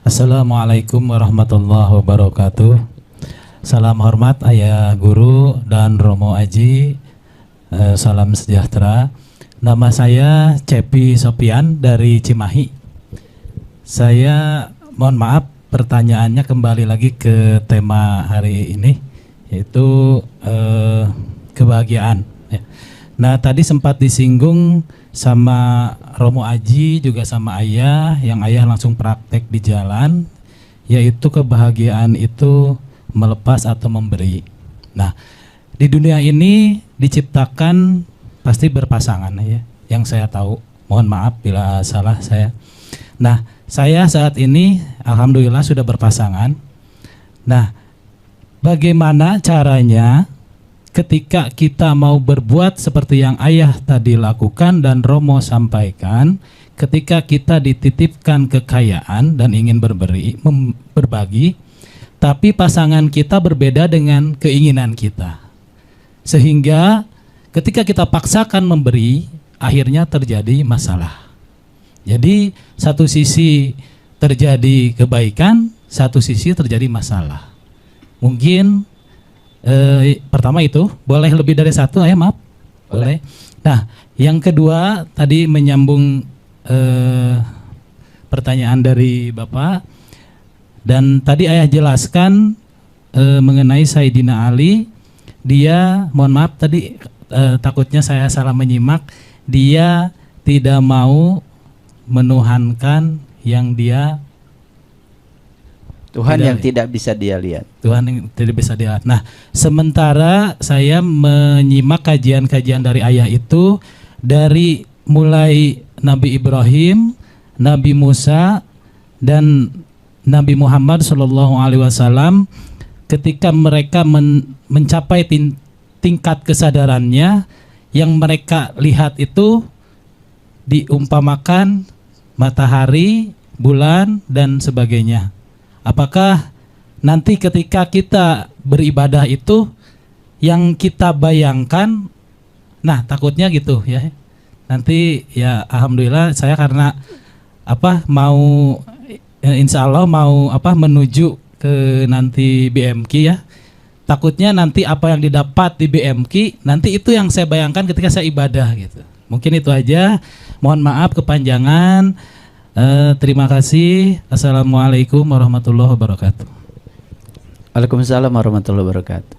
Assalamualaikum warahmatullahi wabarakatuh. Salam hormat Ayah Guru dan Romo Aji. Salam sejahtera. Nama saya Cepi Sopian dari Cimahi. Saya mohon maaf, pertanyaannya kembali lagi ke tema hari ini, yaitu kebahagiaan. Nah, tadi sempat disinggung sama Romo Aji juga sama Ayah, yang Ayah langsung praktek di jalan, yaitu kebahagiaan itu melepas atau memberi. Nah, di dunia ini diciptakan pasti berpasangan ya, yang saya tahu. Mohon maaf bila salah saya. Nah, saya saat ini alhamdulillah sudah berpasangan. Nah, bagaimana caranya ketika kita mau berbuat seperti yang Ayah tadi lakukan dan Romo sampaikan, ketika kita dititipkan kekayaan dan ingin berbagi, tapi pasangan kita berbeda dengan keinginan kita. Sehingga ketika kita paksakan memberi, akhirnya terjadi masalah. Jadi satu sisi terjadi kebaikan, satu sisi terjadi masalah. Mungkin pertama itu, boleh lebih dari satu, Ayah maaf? Boleh. Nah, yang kedua tadi menyambung pertanyaan dari Bapak. Dan tadi Ayah jelaskan mengenai Sayyidina Ali. Dia, mohon maaf tadi takutnya saya salah menyimak, dia tidak mau menuhankan yang dia Tuhan yang tidak bisa dia lihat. Tuhan yang tidak bisa dilihat. Nah, sementara saya menyimak kajian-kajian dari Ayah itu dari mulai Nabi Ibrahim, Nabi Musa, dan Nabi Muhammad SAW, ketika mereka mencapai tingkat kesadarannya, yang mereka lihat itu diumpamakan matahari, bulan, dan sebagainya. Apakah nanti ketika kita beribadah itu yang kita bayangkan, nah takutnya gitu ya. Nanti ya alhamdulillah saya karena mau insya Allah mau menuju ke nanti BMQ ya. Takutnya nanti apa yang didapat di BMQ nanti itu yang saya bayangkan ketika saya ibadah gitu. Mungkin itu aja. Mohon maaf kepanjangan. Terima kasih. Assalamualaikum warahmatullahi wabarakatuh. Waalaikumsalam warahmatullahi wabarakatuh.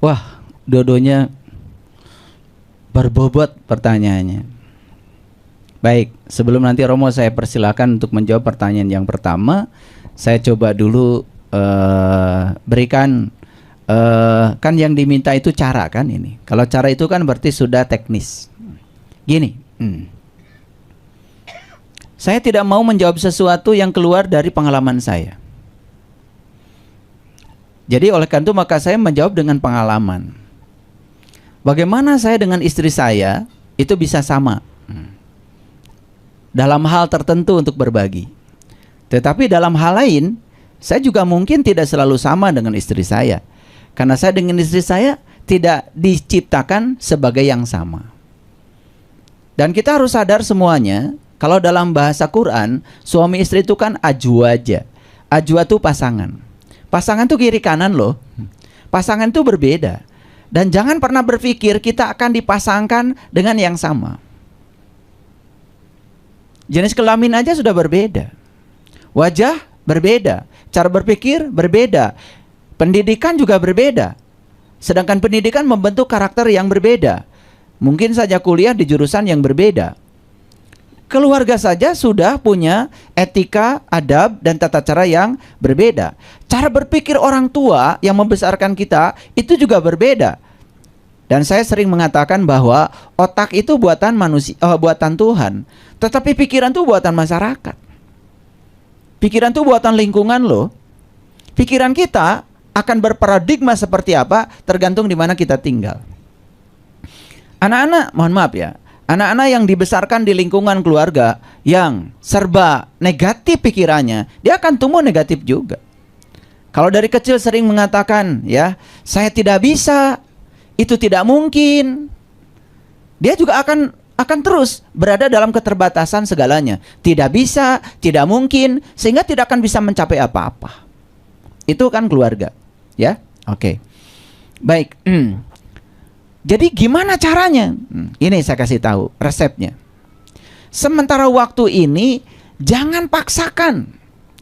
Wah, dua-duanya berbobot pertanyaannya. Baik, sebelum nanti Romo saya persilakan untuk menjawab pertanyaan yang pertama, saya coba dulu berikan kan yang diminta itu cara kan ini. Kalau cara itu kan berarti sudah teknis. Gini, saya tidak mau menjawab sesuatu yang keluar dari pengalaman saya. Jadi oleh karena itu maka saya menjawab dengan pengalaman. Bagaimana saya dengan istri saya itu bisa sama dalam hal tertentu untuk berbagi. Tetapi dalam hal lain, saya juga mungkin tidak selalu sama dengan istri saya. Karena saya dengan istri saya tidak diciptakan sebagai yang sama. Dan kita harus sadar semuanya, kalau dalam bahasa Quran, suami istri itu kan ajwaja. Ajwa itu pasangan. Pasangan itu kiri kanan loh. Pasangan itu berbeda. Dan jangan pernah berpikir kita akan dipasangkan dengan yang sama. Jenis kelamin aja sudah berbeda. Wajah berbeda. Cara berpikir berbeda. Pendidikan juga berbeda. Sedangkan pendidikan membentuk karakter yang berbeda. Mungkin saja kuliah di jurusan yang berbeda. Keluarga saja sudah punya etika, adab, dan tata cara yang berbeda. Cara berpikir orang tua yang membesarkan kita itu juga berbeda. Dan saya sering mengatakan bahwa otak itu buatan manusia, buatan Tuhan. Tetapi pikiran itu buatan masyarakat. Pikiran itu buatan lingkungan loh. Pikiran kita akan berparadigma seperti apa tergantung di mana kita tinggal. Anak-anak, mohon maaf ya, anak-anak yang dibesarkan di lingkungan keluarga yang serba negatif pikirannya, dia akan tumbuh negatif juga. Kalau dari kecil sering mengatakan, ya, saya tidak bisa, itu tidak mungkin, dia juga akan akan terus berada dalam keterbatasan segalanya. Tidak bisa, tidak mungkin, sehingga tidak akan bisa mencapai apa-apa. Itu kan keluarga, ya. Oke. Baik. Jadi gimana caranya? Ini saya kasih tahu resepnya. Sementara waktu ini jangan paksakan.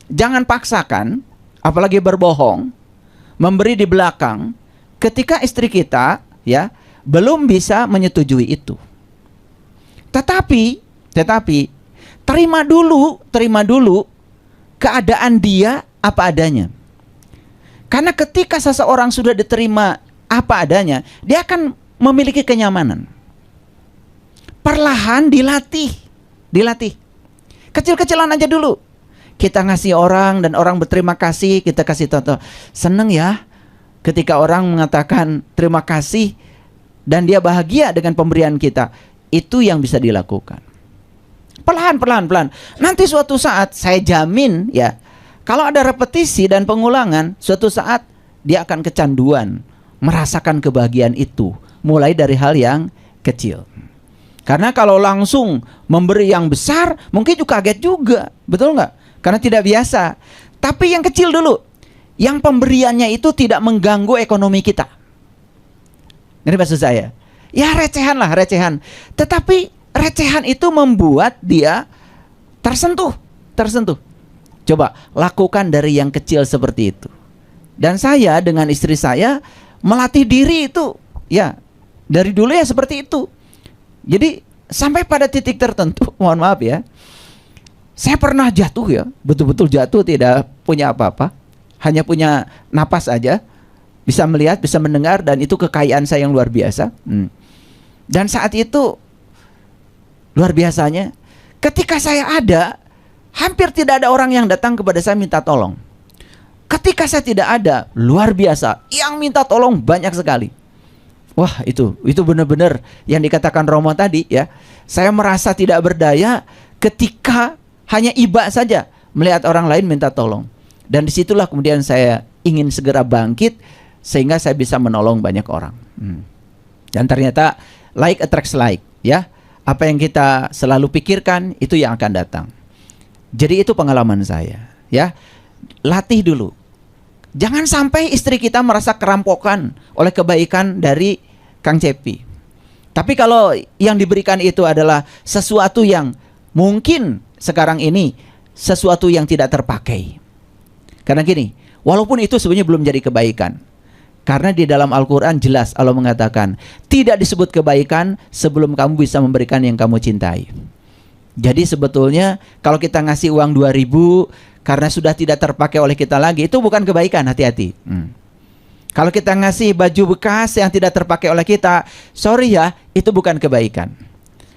Jangan paksakan, apalagi berbohong, memberi di belakang ketika istri kita ya belum bisa menyetujui itu. Tetapi terima dulu keadaan dia apa adanya. Karena ketika seseorang sudah diterima apa adanya, dia akan memiliki kenyamanan. Perlahan dilatih. Kecil-kecilan aja dulu. Kita ngasih orang dan orang berterima kasih, kita kasih contoh. Seneng ya ketika orang mengatakan terima kasih dan dia bahagia dengan pemberian kita. Itu yang bisa dilakukan. Pelan. Nanti suatu saat saya jamin ya, kalau ada repetisi dan pengulangan, suatu saat dia akan kecanduan merasakan kebahagiaan itu, mulai dari hal yang kecil. Karena kalau langsung memberi yang besar, mungkin juga kaget juga, betul nggak? Karena tidak biasa. Tapi yang kecil dulu, yang pemberiannya itu tidak mengganggu ekonomi kita. Ini maksud saya. Ya recehan. Tetapi recehan itu membuat dia tersentuh. Coba lakukan dari yang kecil seperti itu. Dan saya dengan istri saya melatih diri itu. Ya, dari dulu ya seperti itu. Jadi sampai pada titik tertentu, mohon maaf ya, saya pernah jatuh ya, betul-betul jatuh, tidak punya apa-apa, hanya punya napas aja, bisa melihat, bisa mendengar, dan itu kekayaan saya yang luar biasa. Dan saat itu luar biasanya, ketika saya ada, hampir tidak ada orang yang datang kepada saya minta tolong. Ketika saya tidak ada, luar biasa, yang minta tolong banyak sekali. Wah, itu benar-benar yang dikatakan Romo tadi ya. Saya merasa tidak berdaya ketika hanya iba saja melihat orang lain minta tolong. Dan disitulah kemudian saya ingin segera bangkit sehingga saya bisa menolong banyak orang. Dan ternyata like attracts like ya. Apa yang kita selalu pikirkan itu yang akan datang. Jadi itu pengalaman saya ya. Latih dulu. Jangan sampai istri kita merasa kerampokan oleh kebaikan dari Kang Cepi. Tapi kalau yang diberikan itu adalah sesuatu yang mungkin sekarang ini sesuatu yang tidak terpakai. Karena gini, walaupun itu sebenarnya belum jadi kebaikan. Karena di dalam Al-Quran jelas Allah mengatakan, tidak disebut kebaikan sebelum kamu bisa memberikan yang kamu cintai. Jadi sebetulnya kalau kita ngasih uang 2.000 karena sudah tidak terpakai oleh kita lagi, itu bukan kebaikan, hati-hati. Kalau kita ngasih baju bekas yang tidak terpakai oleh kita, sorry ya, itu bukan kebaikan.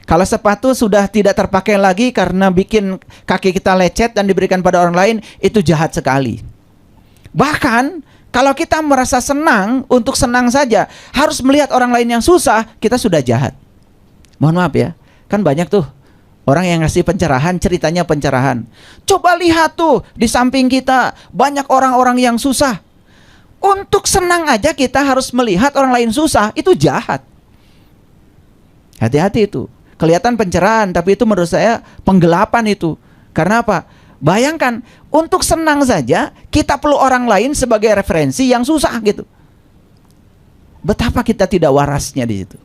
Kalau sepatu sudah tidak terpakai lagi karena bikin kaki kita lecet dan diberikan pada orang lain, itu jahat sekali. Bahkan kalau kita merasa senang untuk senang saja, harus melihat orang lain yang susah, kita sudah jahat. Mohon maaf ya, kan banyak tuh orang yang ngasih pencerahan, ceritanya pencerahan. Coba lihat tuh di samping kita banyak orang-orang yang susah. Untuk senang aja kita harus melihat orang lain susah, itu jahat. Hati-hati itu. Kelihatan pencerahan, tapi itu menurut saya penggelapan itu. Karena apa? Bayangkan, untuk senang saja kita perlu orang lain sebagai referensi yang susah gitu. Betapa kita tidak warasnya di situ.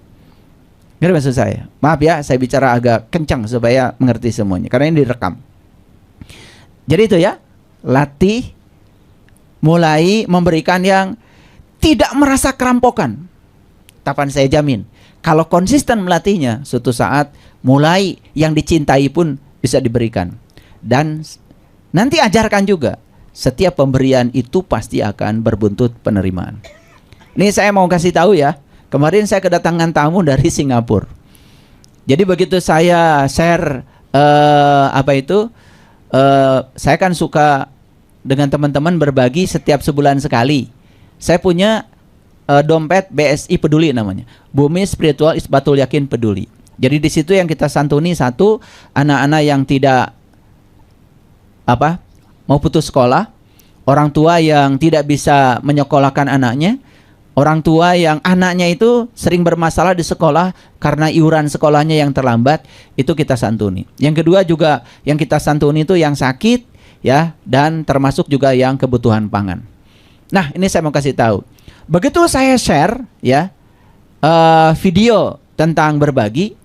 Ngerti maksud saya? Maaf ya, saya bicara agak kencang supaya mengerti semuanya, karena ini direkam. Jadi itu ya, latih, mulai memberikan yang tidak merasa kerampokan. Tapan saya jamin, kalau konsisten melatihnya, suatu saat mulai yang dicintai pun bisa diberikan. Dan nanti ajarkan juga, setiap pemberian itu pasti akan berbuntut penerimaan. Ini saya mau kasih tahu ya, kemarin saya kedatangan tamu dari Singapura. Jadi begitu saya share saya kan suka dengan teman-teman berbagi setiap sebulan sekali. Saya punya dompet BSI Peduli namanya, Bumi Spiritual Isbatul Yakin Peduli. Jadi di situ yang kita santuni satu, anak-anak yang tidak mau putus sekolah, orang tua yang tidak bisa menyekolahkan anaknya, Orang tua yang anaknya itu sering bermasalah di sekolah karena iuran sekolahnya yang terlambat, itu kita santuni. Yang kedua juga yang kita santuni itu yang sakit, ya, dan termasuk juga yang kebutuhan pangan. Nah, ini saya mau kasih tahu. Begitu saya share, ya, video tentang berbagi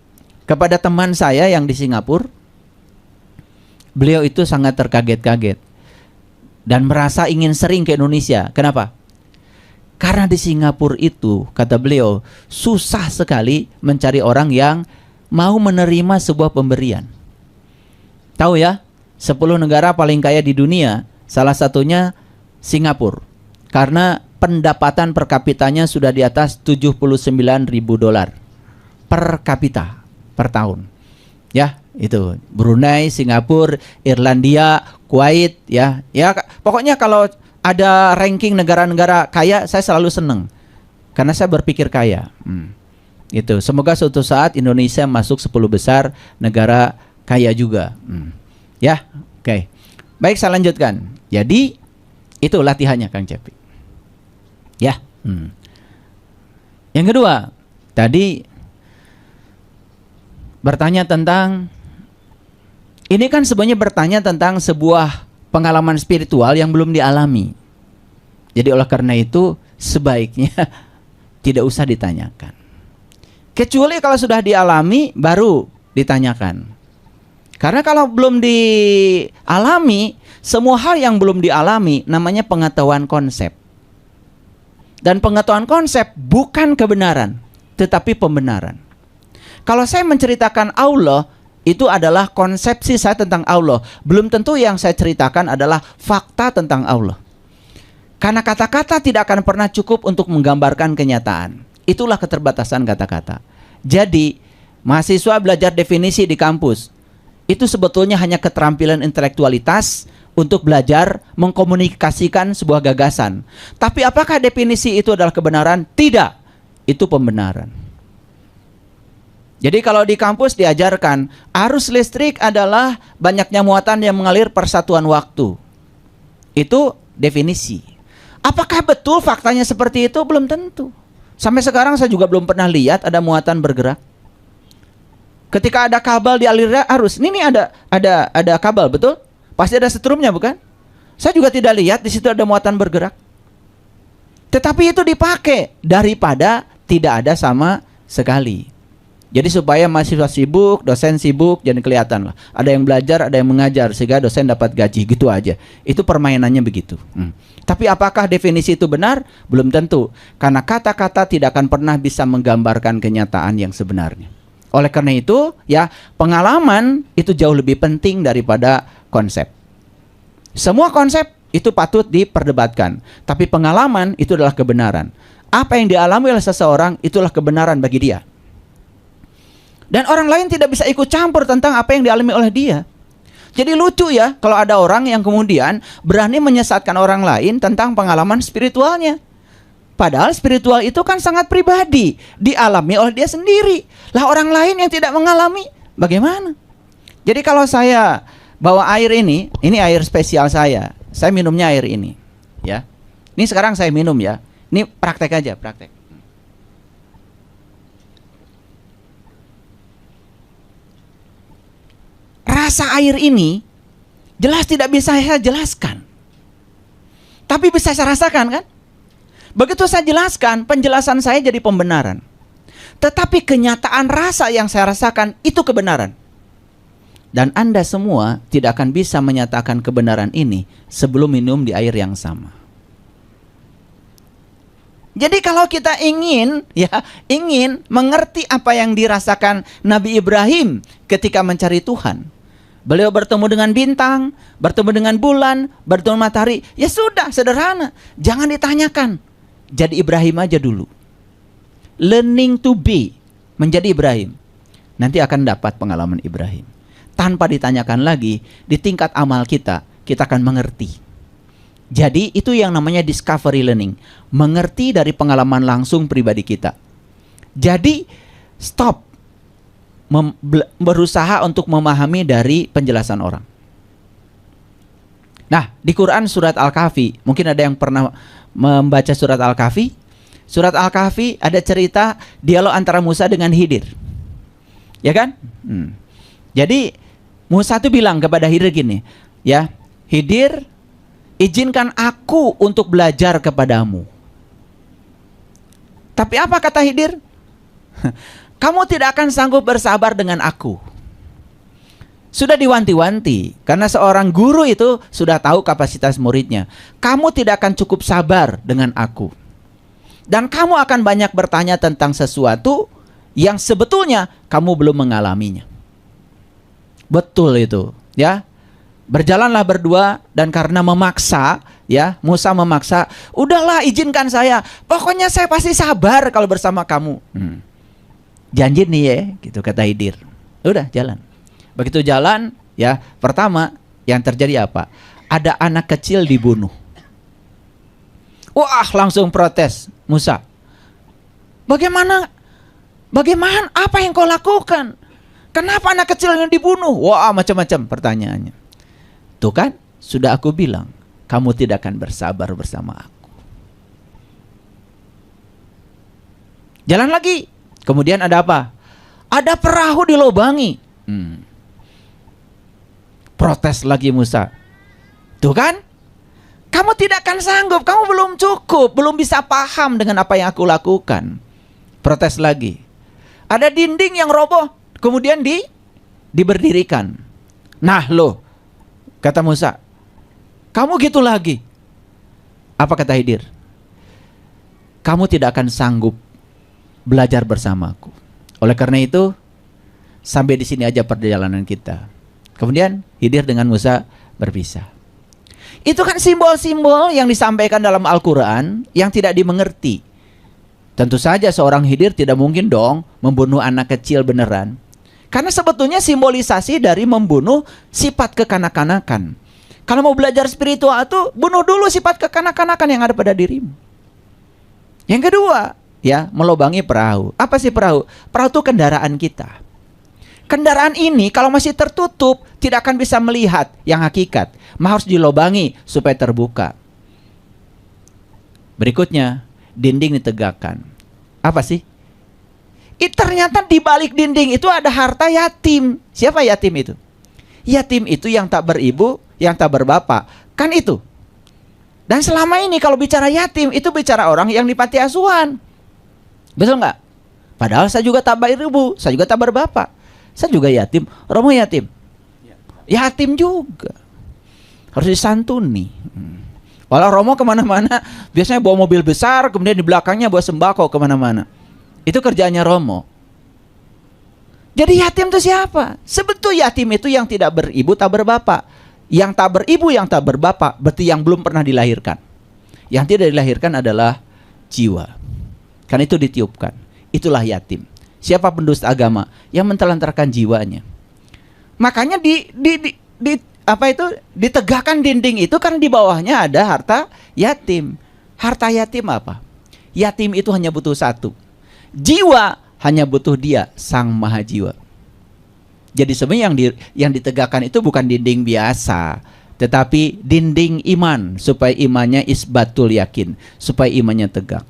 kepada teman saya yang di Singapura, beliau itu sangat terkaget-kaget dan merasa ingin sering ke Indonesia. Kenapa? Karena di Singapura itu, kata beliau, susah sekali mencari orang yang mau menerima sebuah pemberian. Tahu ya, 10 negara paling kaya di dunia, salah satunya Singapura. Karena pendapatan per kapitanya sudah di atas 79.000 dolar per kapita per tahun. Ya, itu Brunei, Singapura, Irlandia, Kuwait, ya. Ya, pokoknya kalau ada ranking negara-negara kaya, saya selalu seneng karena saya berpikir kaya. Itu. Semoga suatu saat Indonesia masuk 10 besar negara kaya juga. Ya, oke. Baik, saya lanjutkan. Jadi itu latihannya Kang Cepi. Ya. Yang kedua, tadi bertanya tentang, ini kan sebenarnya bertanya tentang sebuah pengalaman spiritual yang belum dialami. Jadi oleh karena itu sebaiknya tidak usah ditanyakan. Kecuali kalau sudah dialami baru ditanyakan. Karena kalau belum dialami, semua hal yang belum dialami namanya pengetahuan konsep. Dan pengetahuan konsep bukan kebenaran, tetapi pembenaran. Kalau saya menceritakan Allah, itu adalah konsepsi saya tentang Allah. Belum tentu yang saya ceritakan adalah fakta tentang Allah. Karena kata-kata tidak akan pernah cukup untuk menggambarkan kenyataan. Itulah keterbatasan kata-kata. Jadi, mahasiswa belajar definisi di kampus, itu sebetulnya hanya keterampilan intelektualitas untuk belajar mengkomunikasikan sebuah gagasan. Tapi apakah definisi itu adalah kebenaran? Tidak. Itu pembenaran. Jadi kalau di kampus diajarkan arus listrik adalah banyaknya muatan yang mengalir per satuan waktu. Itu definisi. Apakah betul faktanya seperti itu? Belum tentu. Sampai sekarang saya juga belum pernah lihat ada muatan bergerak. Ketika ada kabel dialirnya arus, ini ada kabel, betul? Pasti ada setrumnya, bukan? Saya juga tidak lihat di situ ada muatan bergerak. Tetapi itu dipakai daripada tidak ada sama sekali. Jadi supaya mahasiswa sibuk, dosen sibuk, jadi kelihatan lah. Ada yang belajar, ada yang mengajar, sehingga dosen dapat gaji, gitu aja. Itu permainannya begitu. Tapi apakah definisi itu benar? Belum tentu. Karena kata-kata tidak akan pernah bisa menggambarkan kenyataan yang sebenarnya. Oleh karena itu, ya, pengalaman itu jauh lebih penting daripada konsep. Semua konsep itu patut diperdebatkan. Tapi pengalaman itu adalah kebenaran. Apa yang dialami oleh seseorang, itulah kebenaran bagi dia. Dan orang lain tidak bisa ikut campur tentang apa yang dialami oleh dia. Jadi lucu ya kalau ada orang yang kemudian berani menyesatkan orang lain tentang pengalaman spiritualnya. Padahal spiritual itu kan sangat pribadi, dialami oleh dia sendiri. Lah orang lain yang tidak mengalami, bagaimana? Jadi kalau saya bawa air ini air spesial saya minumnya air ini, ya. Ini sekarang saya minum ya. Ini praktek aja, praktek. Rasa air ini jelas tidak bisa saya jelaskan, tapi bisa saya rasakan kan? Begitu saya jelaskan, penjelasan saya jadi pembenaran. Tetapi kenyataan rasa yang saya rasakan itu kebenaran. Dan Anda semua tidak akan bisa menyatakan kebenaran ini sebelum minum di air yang sama. Jadi kalau kita ingin mengerti apa yang dirasakan Nabi Ibrahim ketika mencari Tuhan. Beliau bertemu dengan bintang, bertemu dengan bulan, bertemu matahari. Ya sudah, sederhana. Jangan ditanyakan. Jadi Ibrahim aja dulu. Learning to be, menjadi Ibrahim. Nanti akan dapat pengalaman Ibrahim. Tanpa ditanyakan lagi, di tingkat amal kita akan mengerti. Jadi itu yang namanya discovery learning. Mengerti dari pengalaman langsung pribadi kita. Jadi stop berusaha untuk memahami dari penjelasan orang. Nah, di Quran surat Al-Kahfi, mungkin ada yang pernah membaca surat Al-Kahfi. Surat Al-Kahfi ada cerita dialog antara Musa dengan Khidir. Ya kan? Jadi Musa tuh bilang kepada Khidir gini, ya, Khidir, izinkan aku untuk belajar kepadamu. Tapi apa kata Khidir? Kamu tidak akan sanggup bersabar dengan aku. Sudah diwanti-wanti, karena seorang guru itu sudah tahu kapasitas muridnya. Kamu tidak akan cukup sabar dengan aku. Dan kamu akan banyak bertanya tentang sesuatu yang sebetulnya kamu belum mengalaminya. Betul itu, ya. Berjalanlah berdua, dan karena memaksa, ya, Musa memaksa, udahlah izinkan saya. Pokoknya saya pasti sabar kalau bersama kamu. Janji nih ya, gitu kata Khidir. Udah jalan. Begitu jalan, ya, pertama yang terjadi apa? Ada anak kecil dibunuh. Wah, langsung protes Musa. Bagaimana? Apa yang kau lakukan? Kenapa anak kecil yang dibunuh? Wah, macam-macam pertanyaannya. Tuh kan, sudah aku bilang, kamu tidak akan bersabar bersama aku. Jalan lagi. Kemudian ada apa? Ada perahu dilobangi. Protes lagi Musa. Tuh kan? Kamu tidak akan sanggup, kamu belum cukup, belum bisa paham dengan apa yang aku lakukan. Protes lagi. Ada dinding yang roboh, kemudian diberdirikan. Nah loh, kata Musa, kamu gitu lagi. Apa kata Khidir? Kamu tidak akan sanggup belajar bersamaku. Oleh karena itu, sampai di sini aja perjalanan kita. Kemudian Khidir dengan Musa berpisah. Itu kan simbol-simbol yang disampaikan dalam Al-Quran yang tidak dimengerti. Tentu saja seorang Khidir tidak mungkin dong membunuh anak kecil beneran. Karena sebetulnya simbolisasi dari membunuh sifat kekanak-kanakan. Kalau mau belajar spiritual itu, bunuh dulu sifat kekanak-kanakan yang ada pada dirimu. Yang kedua, ya, melobangi perahu. Apa sih perahu? Perahu itu kendaraan kita. Kendaraan ini kalau masih tertutup tidak akan bisa melihat yang hakikat. Harus dilobangi supaya terbuka. Berikutnya, dinding ditegakkan. Apa sih? Ternyata di balik dinding itu ada harta yatim. Siapa yatim itu? Yatim itu yang tak beribu, yang tak berbapak. Kan itu. Dan selama ini kalau bicara yatim itu bicara orang yang di panti asuhan. Betul nggak? Padahal saya juga tak beribu, saya juga tak berbapak. Saya juga yatim. Romo yatim? Yatim juga. Harus disantuni. Walau Romo kemana-mana biasanya bawa mobil besar, kemudian di belakangnya bawa sembako kemana-mana. Itu kerjaannya Romo. Jadi yatim itu siapa? Sebetulnya yatim itu yang tidak beribu, tak berbapak. Yang tak beribu, yang tak berbapak, berarti yang belum pernah dilahirkan. Yang tidak dilahirkan adalah jiwa. Karena itu ditiupkan. Itulah yatim. Siapa pendusta agama yang mentelantarkan jiwanya. Makanya ditegakkan dinding itu karena di bawahnya ada harta yatim. Harta yatim apa? Yatim itu hanya butuh satu. Jiwa hanya butuh dia, sang maha jiwa. Jadi sebenarnya yang ditegakkan itu bukan dinding biasa, tetapi dinding iman, supaya imannya isbatul yakin, supaya imannya tegak.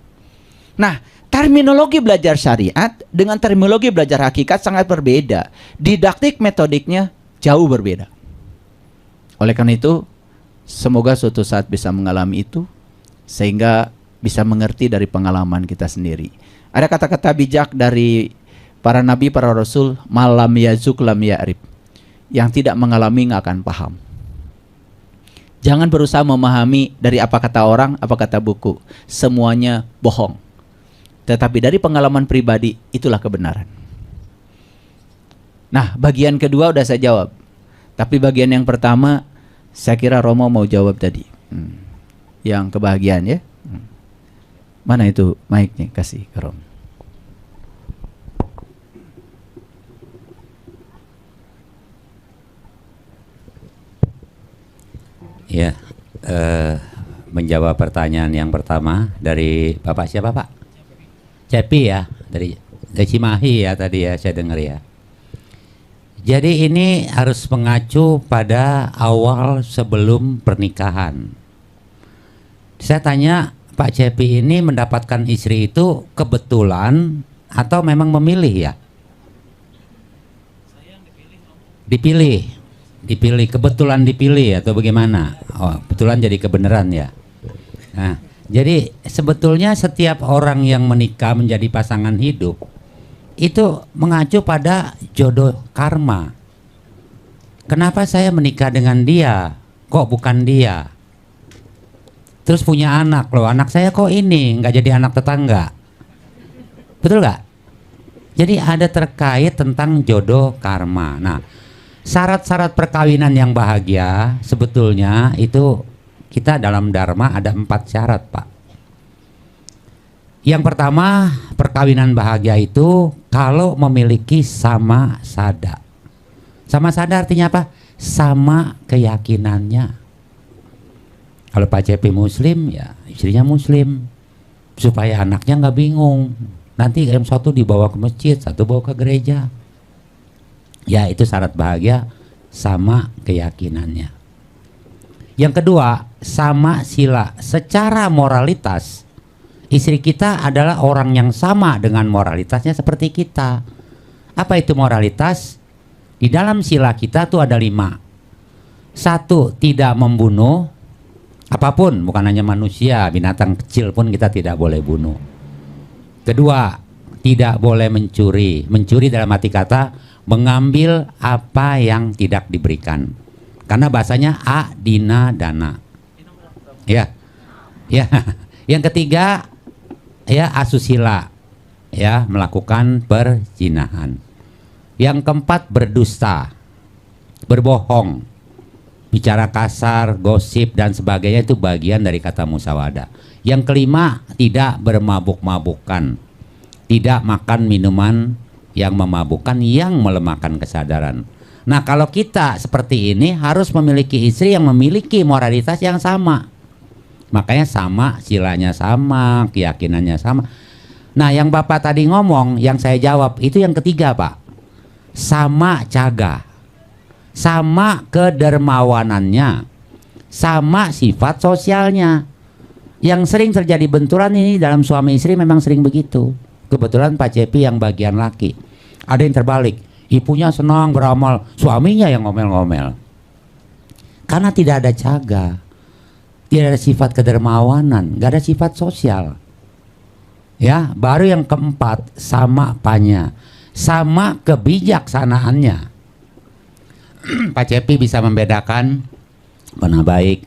Nah, terminologi belajar syariat dengan terminologi belajar hakikat sangat berbeda. Didaktik metodiknya jauh berbeda. Oleh karena itu, semoga suatu saat bisa mengalami itu, sehingga bisa mengerti dari pengalaman kita sendiri. Ada kata-kata bijak dari para nabi, para rasul, malam yazuk lam ya'rif. Yang tidak mengalami nggak akan paham. Jangan berusaha memahami dari apa kata orang, apa kata buku. Semuanya bohong. Tetapi dari pengalaman pribadi, itulah kebenaran. Nah, bagian kedua udah saya jawab. Tapi bagian yang pertama, saya kira Romo mau jawab tadi. Yang kebahagiaan ya. Mana itu mic-nya? Kasih ke Romo. Ya, menjawab pertanyaan yang pertama dari Bapak siapa Pak? Cepi ya, dari Cimahi ya tadi ya saya dengar ya. Jadi ini harus mengacu pada awal sebelum pernikahan. Saya tanya Pak Cepi ini mendapatkan istri itu kebetulan atau memang memilih ya? Dipilih, kebetulan dipilih atau bagaimana? Oh, kebetulan jadi kebenaran ya. Nah, jadi sebetulnya setiap orang yang menikah menjadi pasangan hidup itu mengacu pada jodoh karma. Kenapa saya menikah dengan dia? Kok bukan dia? Terus punya anak loh, anak saya kok ini nggak jadi anak tetangga, betul nggak? Jadi ada terkait tentang jodoh karma. Nah, syarat-syarat perkawinan yang bahagia sebetulnya itu kita dalam Dharma ada 4 syarat, Pak. Yang pertama, perkawinan bahagia itu kalau memiliki sama sada. Sama sada artinya apa? Sama keyakinannya. Kalau Pak Cepi Muslim, ya istrinya Muslim, supaya anaknya nggak bingung. Nanti yang satu dibawa ke masjid, satu bawa ke gereja. Ya itu syarat bahagia, sama keyakinannya. Yang kedua, sama sila. Secara moralitas, istri kita adalah orang yang sama dengan moralitasnya seperti kita. Apa itu moralitas? Di dalam sila kita tuh ada 5. 1, tidak membunuh. Apapun, bukan hanya manusia, binatang kecil pun kita tidak boleh bunuh. Kedua, tidak boleh mencuri. Mencuri dalam arti kata mengambil apa yang tidak diberikan. Karena bahasanya adina dana. Ya. Ya. Yang ketiga, ya asusila. Ya, melakukan perzinahan. Yang keempat, berdusta. Berbohong. Bicara kasar, gosip dan sebagainya itu bagian dari kata musyawadah. Yang kelima, tidak bermabuk-mabukan. Tidak makan minuman yang memabukkan, yang melemahkan kesadaran. Nah, kalau kita seperti ini harus memiliki istri yang memiliki moralitas yang sama. Makanya sama, silanya sama, keyakinannya sama. Nah, yang Bapak tadi ngomong, yang saya jawab, itu yang ketiga, Pak. Sama caga. Sama kedermawanannya, sama sifat sosialnya. Yang sering terjadi benturan ini dalam suami istri memang sering begitu. Kebetulan Pak Cepi yang bagian laki. Ada yang terbalik, ibunya senang beramal, suaminya yang ngomel-ngomel. Karena tidak ada caga, tidak ada sifat kedermawanan, nggak ada sifat sosial. Ya, baru yang keempat, sama apanya, sama kebijaksanaannya. Pak Cepi bisa membedakan mana baik,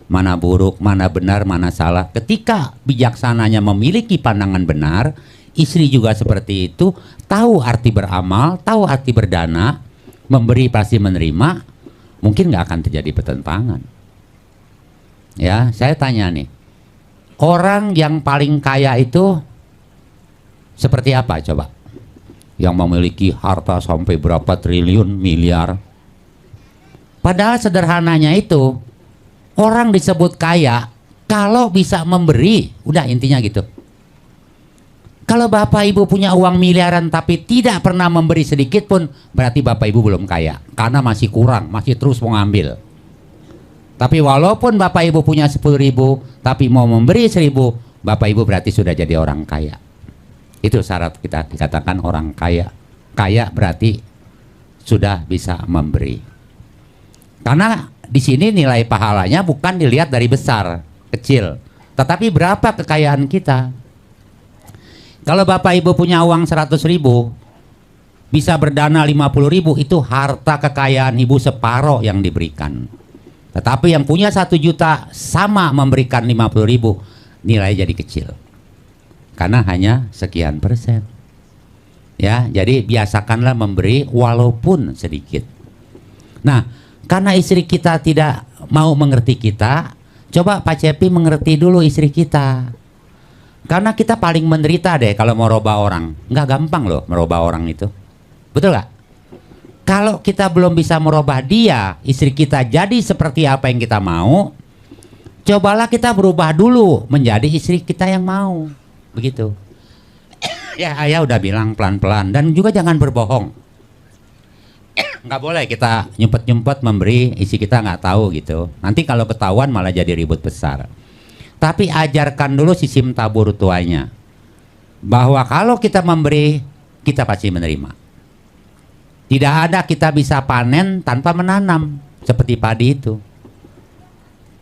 mana buruk, mana benar, mana salah. Ketika bijaksananya memiliki pandangan benar, istri juga seperti itu, tahu arti beramal, tahu arti berdana, memberi pasti menerima, mungkin nggak akan terjadi pertentangan. Ya, saya tanya nih, orang yang paling kaya itu seperti apa coba? Yang memiliki harta sampai berapa triliun, miliar. Padahal sederhananya itu, orang disebut kaya kalau bisa memberi, udah intinya gitu. Kalau Bapak Ibu punya uang miliaran tapi tidak pernah memberi sedikit pun, berarti Bapak Ibu belum kaya, karena masih kurang, masih terus mau ngambil. Tapi walaupun Bapak Ibu punya 10.000 tapi mau memberi 1.000, Bapak Ibu berarti sudah jadi orang kaya. Itu syarat kita dikatakan orang kaya. Kaya berarti sudah bisa memberi. Karena di sini nilai pahalanya bukan dilihat dari besar, kecil, tetapi berapa kekayaan kita. Kalau Bapak Ibu punya uang 100.000, bisa berdana 50.000, itu harta kekayaan Ibu separuh yang diberikan. Tetapi yang punya 1 juta sama memberikan 50.000, nilai jadi kecil. Karena hanya sekian persen. Ya, jadi biasakanlah memberi walaupun sedikit. Nah, karena istri kita tidak mau mengerti kita, coba Pak Cepi mengerti dulu istri kita. Karena kita paling menderita deh kalau mau merubah orang. Nggak gampang loh merubah orang itu. Betul nggak? Kalau kita belum bisa merubah dia, istri kita jadi seperti apa yang kita mau, cobalah kita berubah dulu menjadi istri kita yang mau. Begitu. Ya, ayah udah bilang pelan-pelan. Dan juga jangan berbohong. Nggak boleh kita nyumpet-nyumpet memberi, isi kita nggak tahu gitu. Nanti kalau ketahuan malah jadi ribut besar. Tapi ajarkan dulu sistem tabur tuanya. Bahwa kalau kita memberi, kita pasti menerima. Tidak ada kita bisa panen tanpa menanam. Seperti padi itu.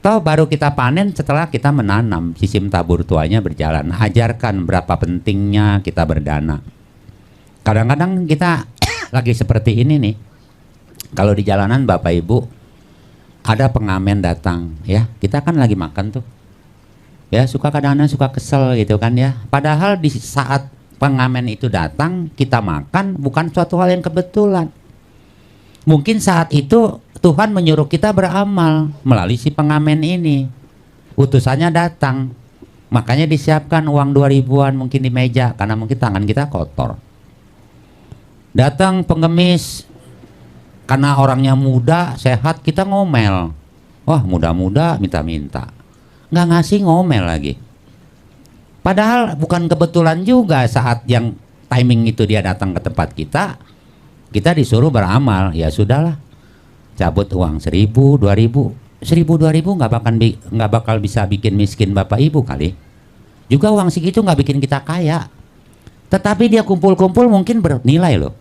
Toh baru kita panen setelah kita menanam. Sistem tabur tuanya berjalan. Ajarkan berapa pentingnya kita berdana. Kadang-kadang kita lagi seperti ini nih. Kalau di jalanan Bapak Ibu ada pengamen datang, ya kita kan lagi makan tuh. Ya suka kadang-kadang suka kesel gitu kan ya. Padahal di saat pengamen itu datang, kita makan bukan suatu hal yang kebetulan. Mungkin saat itu Tuhan menyuruh kita beramal melalui si pengamen ini. Utusannya datang. Makanya disiapkan uang 2000-an mungkin di meja karena mungkin tangan kita kotor. Datang pengemis karena orangnya muda, sehat, kita ngomel. Wah, muda-muda minta-minta. Nggak ngasih, ngomel lagi. Padahal bukan kebetulan juga saat yang timing itu dia datang ke tempat kita disuruh beramal. Ya sudahlah, cabut uang 1000, 2000, 1000, 2000 nggak bakal bisa bikin miskin Bapak Ibu kali. Juga uang segitu nggak bikin kita kaya. Tetapi dia kumpul-kumpul mungkin bernilai loh.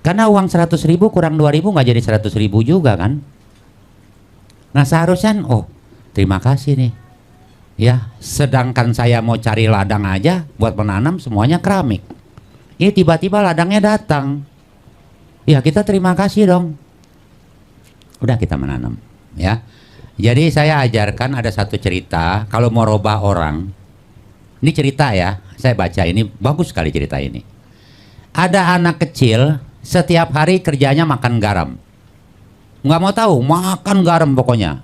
Karena uang 100.000 kurang 2000 nggak jadi 100.000 juga kan. Nah seharusnya, oh terima kasih nih. Ya, sedangkan saya mau cari ladang aja buat menanam semuanya keramik. Ini tiba-tiba ladangnya datang. Ya kita terima kasih dong. Udah kita menanam. Ya. Jadi saya ajarkan ada satu cerita. Kalau mau robah orang, ini cerita ya. Saya baca ini bagus sekali cerita ini. Ada anak kecil setiap hari kerjanya makan garam. Nggak mau tahu, makan garam pokoknya.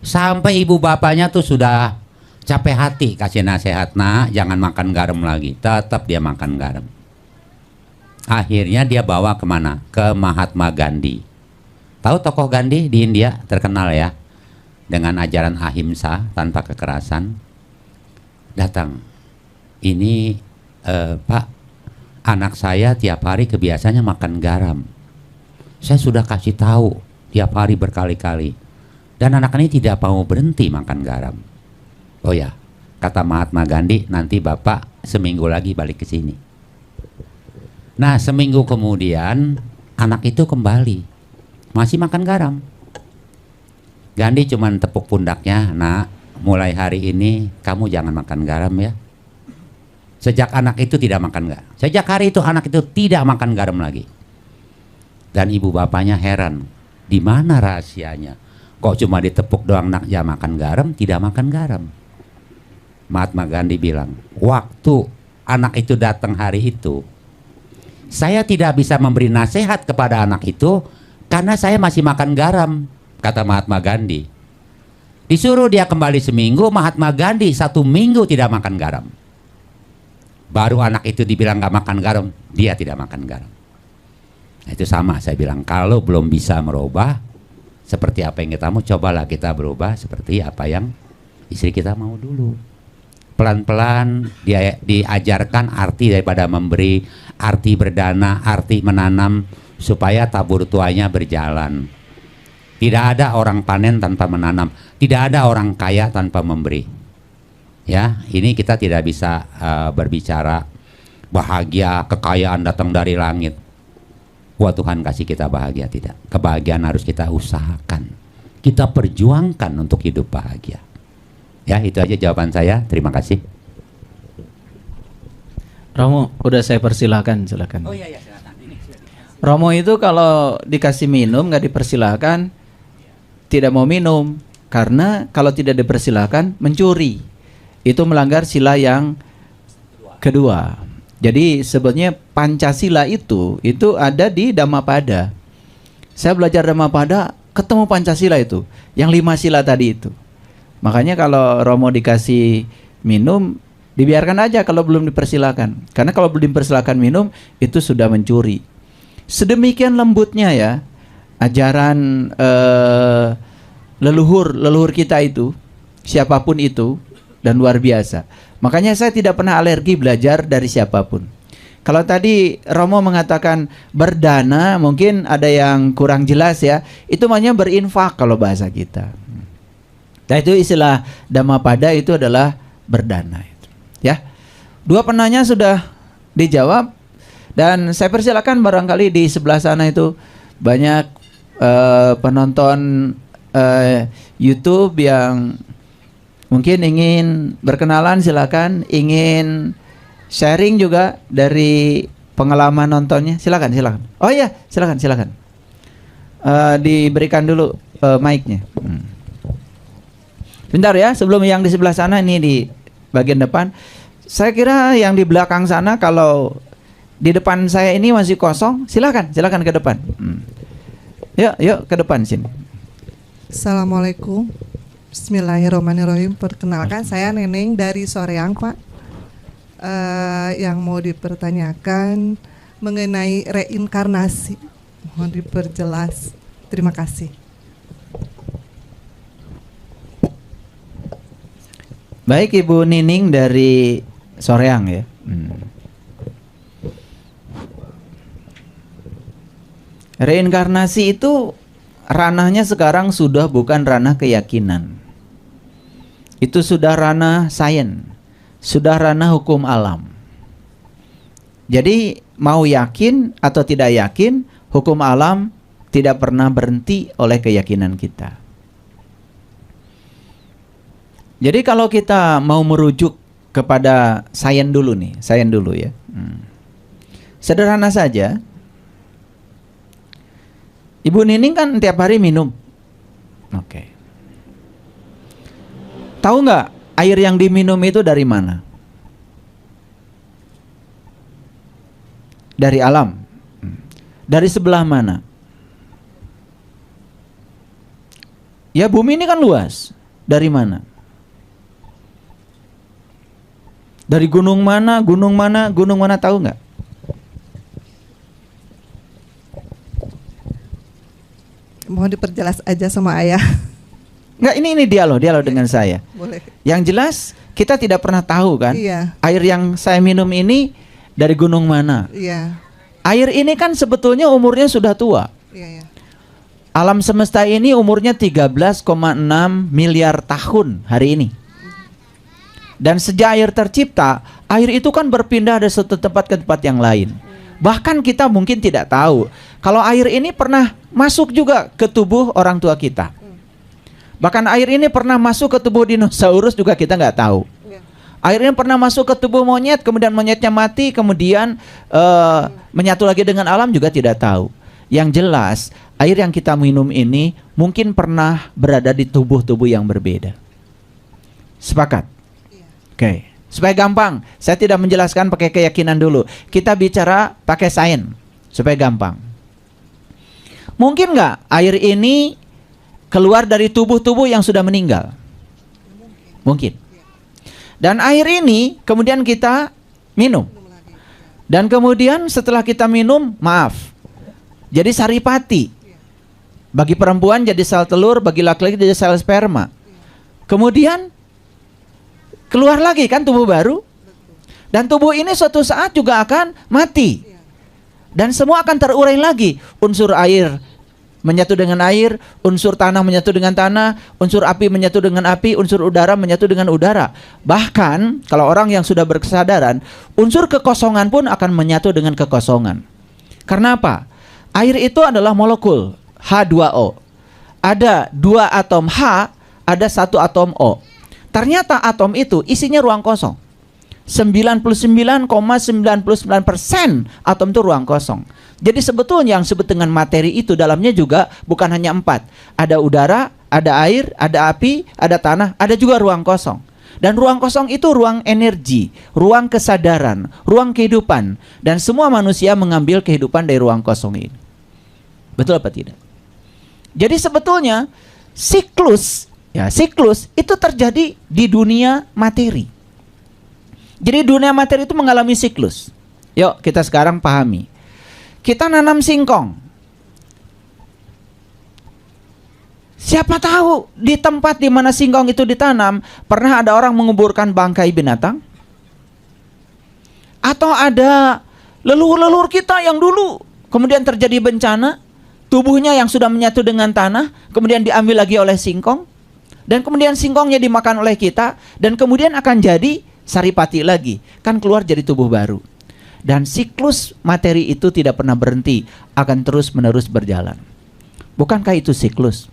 Sampai ibu bapaknya tuh sudah capek hati kasih nasihat, nah jangan makan garam lagi. Tetap dia makan garam. Akhirnya dia bawa kemana? Ke Mahatma Gandhi. Tahu tokoh Gandhi di India terkenal ya, dengan ajaran ahimsa tanpa kekerasan. Datang, ini Pak, anak saya tiap hari kebiasaannya makan garam. Saya sudah kasih tahu tiap hari berkali-kali, dan anak ini tidak mau berhenti makan garam. Oh ya, kata Mahatma Gandhi, nanti Bapak seminggu lagi balik ke sini. Nah, seminggu kemudian anak itu kembali, masih makan garam. Gandhi cuman tepuk pundaknya, "Nak, mulai hari ini kamu jangan makan garam ya." Sejak anak itu tidak makan garam. Sejak hari itu anak itu tidak makan garam lagi. Dan ibu bapaknya heran, di mana rahasianya? Kok cuma ditepuk doang nak ya makan garam, tidak makan garam. Mahatma Gandhi bilang, waktu anak itu datang hari itu, saya tidak bisa memberi nasihat kepada anak itu karena saya masih makan garam, kata Mahatma Gandhi. Disuruh dia kembali seminggu, Mahatma Gandhi 1 minggu tidak makan garam. Baru anak itu dibilang gak makan garam, dia tidak makan garam. Nah, itu sama saya bilang, kalau belum bisa merubah seperti apa yang kita mau, cobalah kita berubah seperti apa yang istri kita mau dulu. Pelan-pelan dia diajarkan arti daripada memberi, arti berdana, arti menanam, supaya tabur tuanya berjalan. Tidak ada orang panen tanpa menanam, tidak ada orang kaya tanpa memberi. Ya, ini kita tidak bisa berbicara bahagia, kekayaan datang dari langit. Wah, Tuhan kasih kita bahagia, tidak. Kebahagiaan harus kita usahakan, kita perjuangkan untuk hidup bahagia. Ya, itu aja jawaban saya. Terima kasih. Romo, udah saya persilahkan, silakan. Oh iya, silakan. Romo itu kalau dikasih minum nggak dipersilahkan, tidak mau minum, karena kalau tidak dipersilahkan mencuri, itu melanggar sila yang kedua. Jadi sebetulnya Pancasila itu ada di Dhammapada. Saya belajar Dhammapada, ketemu Pancasila itu, yang 5 sila tadi itu. Makanya kalau Romo dikasih minum, dibiarkan aja kalau belum dipersilakan. Karena kalau belum dipersilakan minum, itu sudah mencuri. Sedemikian lembutnya ya, ajaran leluhur kita itu, siapapun itu, dan luar biasa. Makanya saya tidak pernah alergi belajar dari siapapun. Kalau tadi Romo mengatakan berdana, mungkin ada yang kurang jelas ya. Itu namanya berinfak kalau bahasa kita. Nah, itu istilah Dhammapada itu adalah berdana itu. Ya. Dua penanya sudah dijawab dan saya persilakan barangkali di sebelah sana itu banyak penonton YouTube yang mungkin ingin berkenalan, silakan. Ingin sharing juga dari pengalaman nontonnya, silakan. Oh iya, silakan. Diberikan dulu mic-nya. Bentar ya, sebelum yang di sebelah sana, ini di bagian depan. Saya kira yang di belakang sana, kalau di depan saya ini masih kosong, silakan ke depan. Yuk ke depan sini. Assalamualaikum. Bismillahirrahmanirrahim. Perkenalkan, saya Neneng dari Soreang, Pak. Yang mau dipertanyakan mengenai reinkarnasi, mohon diperjelas. Terima kasih. Baik, Ibu Nining dari Soreang ya. Reinkarnasi itu ranahnya sekarang sudah bukan ranah keyakinan. Itu sudah ranah sains, sudah ranah hukum alam. Jadi mau yakin atau tidak yakin, hukum alam tidak pernah berhenti oleh keyakinan kita. Jadi kalau kita mau merujuk kepada sains dulu ya. Sederhana saja. Ibu Nining kan tiap hari minum. Oke. Tahu nggak air yang diminum itu dari mana? Dari alam. Dari sebelah mana? Ya, bumi ini kan luas. Dari mana? Dari gunung mana tahu nggak? Mohon diperjelas aja sama ayah. Nggak, ini dialog dengan saya. Boleh. Yang jelas kita tidak pernah tahu kan, Iya. air yang saya minum ini dari gunung mana. Iya. Air ini kan sebetulnya umurnya sudah tua. Iya. Alam semesta ini umurnya 13,6 miliar tahun hari ini. Dan sejak air tercipta, air itu kan berpindah dari satu tempat ke tempat yang lain. Bahkan kita mungkin tidak tahu kalau air ini pernah masuk juga ke tubuh orang tua kita. Bahkan air ini pernah masuk ke tubuh dinosaurus juga kita nggak tahu. Air ini pernah masuk ke tubuh monyet, kemudian monyetnya mati, kemudian menyatu lagi dengan alam juga tidak tahu. Yang jelas, air yang kita minum ini mungkin pernah berada di tubuh-tubuh yang berbeda. Sepakat? Oke, supaya gampang, saya tidak menjelaskan pakai keyakinan dulu. Kita bicara pakai sains, supaya gampang. Mungkin nggak air ini keluar dari tubuh-tubuh yang sudah meninggal? Mungkin. Dan air ini kemudian kita minum. Dan kemudian setelah kita minum, maaf, jadi saripati. Bagi perempuan jadi sel telur, bagi laki-laki jadi sel sperma. Kemudian keluar lagi kan tubuh baru. Dan tubuh ini suatu saat juga akan mati. Dan semua akan terurai lagi. Unsur air menyatu dengan air, unsur tanah menyatu dengan tanah, unsur api menyatu dengan api, unsur udara menyatu dengan udara. Bahkan kalau orang yang sudah berkesadaran, unsur kekosongan pun akan menyatu dengan kekosongan. Karena apa? Air itu adalah molekul H2O. Ada 2 atom H, ada 1 atom O. Ternyata atom itu isinya ruang kosong. 99,99% atom itu ruang kosong. Jadi sebetulnya yang disebut dengan materi itu dalamnya juga bukan hanya 4. Ada udara, ada air, ada api, ada tanah, ada juga ruang kosong. Dan ruang kosong itu ruang energi, ruang kesadaran, ruang kehidupan. Dan semua manusia mengambil kehidupan dari ruang kosong ini. Betul apa tidak? Jadi sebetulnya siklus itu terjadi di dunia materi. Jadi dunia materi itu mengalami siklus. Yuk kita sekarang pahami. Kita nanam singkong. Siapa tahu di tempat di mana singkong itu ditanam pernah ada orang menguburkan bangkai binatang? Atau ada leluhur-leluhur kita yang dulu kemudian terjadi bencana, tubuhnya yang sudah menyatu dengan tanah kemudian diambil lagi oleh singkong? Dan kemudian singkongnya dimakan oleh kita, dan kemudian akan jadi saripati lagi. Kan keluar jadi tubuh baru. Dan siklus materi itu tidak pernah berhenti, akan terus menerus berjalan. Bukankah itu siklus?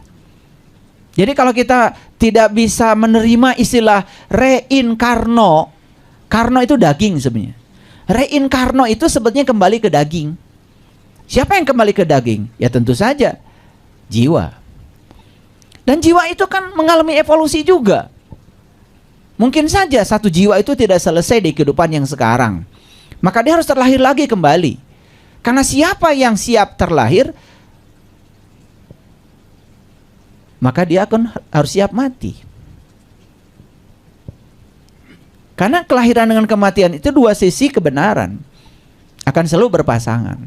Jadi kalau kita tidak bisa menerima istilah reinkarno, karno itu daging sebenarnya. Reinkarno itu sebetulnya kembali ke daging. Siapa yang kembali ke daging? Ya tentu saja jiwa. Dan jiwa itu kan mengalami evolusi juga. Mungkin saja satu jiwa itu tidak selesai di kehidupan yang sekarang. Maka dia harus terlahir lagi kembali. Karena siapa yang siap terlahir, maka dia harus siap mati. Karena kelahiran dengan kematian itu dua sisi kebenaran. Akan selalu berpasangan.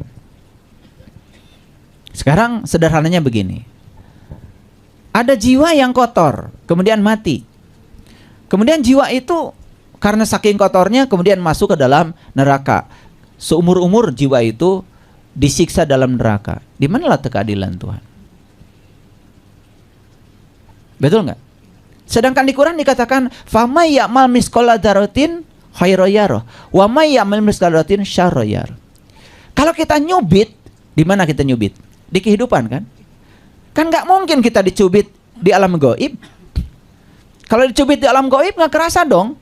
Sekarang sederhananya begini. Ada jiwa yang kotor, kemudian mati. Kemudian jiwa itu karena saking kotornya kemudian masuk ke dalam neraka. Seumur-umur jiwa itu disiksa dalam neraka. Di mana letak keadilan Tuhan? Betul nggak? Sedangkan di Quran dikatakan, "Famay ya'mal misqala dzarratin khairan yarah, wa may ya'mal misqala dzarratin syarran yarah." Kalau kita nyubit, di mana kita nyubit? Di kehidupan kan? Kan nggak mungkin kita dicubit di alam gaib. Kalau dicubit di alam gaib nggak kerasa dong.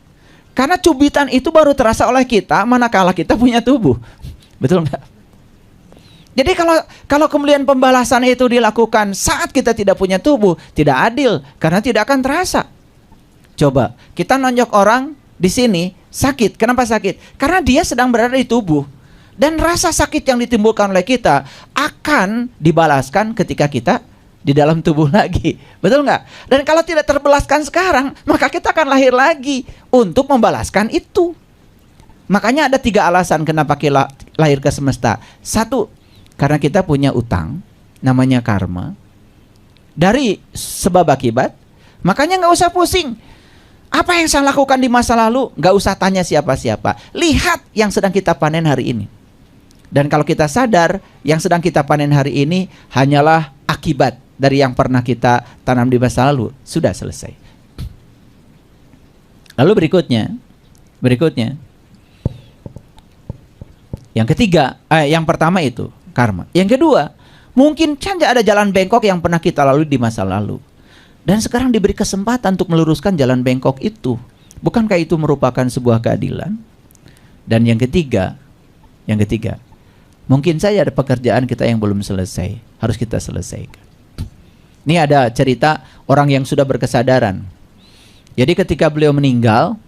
Karena cubitan itu baru terasa oleh kita manakala kita punya tubuh. Betul nggak? Jadi kalau kemudian pembalasan itu dilakukan saat kita tidak punya tubuh, tidak adil karena tidak akan terasa. Coba kita nonjok orang di sini sakit. Kenapa sakit? Karena dia sedang berada di tubuh. Dan rasa sakit yang ditimbulkan oleh kita akan dibalaskan ketika kita di dalam tubuh lagi. Betul nggak? Dan kalau tidak terbalaskan sekarang, maka kita akan lahir lagi untuk membalaskan itu. Makanya ada 3 alasan kenapa kita lahir ke semesta. 1, karena kita punya utang, namanya karma. Dari sebab akibat, makanya nggak usah pusing. Apa yang saya lakukan di masa lalu, nggak usah tanya siapa-siapa. Lihat yang sedang kita panen hari ini. Dan kalau kita sadar, yang sedang kita panen hari ini hanyalah akibat dari yang pernah kita tanam di masa lalu. Sudah selesai. Lalu berikutnya. Yang ketiga, yang pertama itu karma. Yang kedua, mungkin saja ada jalan bengkok yang pernah kita lalui di masa lalu. Dan sekarang diberi kesempatan untuk meluruskan jalan bengkok itu. Bukankah itu merupakan sebuah keadilan? Dan yang ketiga, mungkin saja ada pekerjaan kita yang belum selesai, harus kita selesaikan. Ini ada cerita orang yang sudah berkesadaran. Jadi ketika beliau meninggal,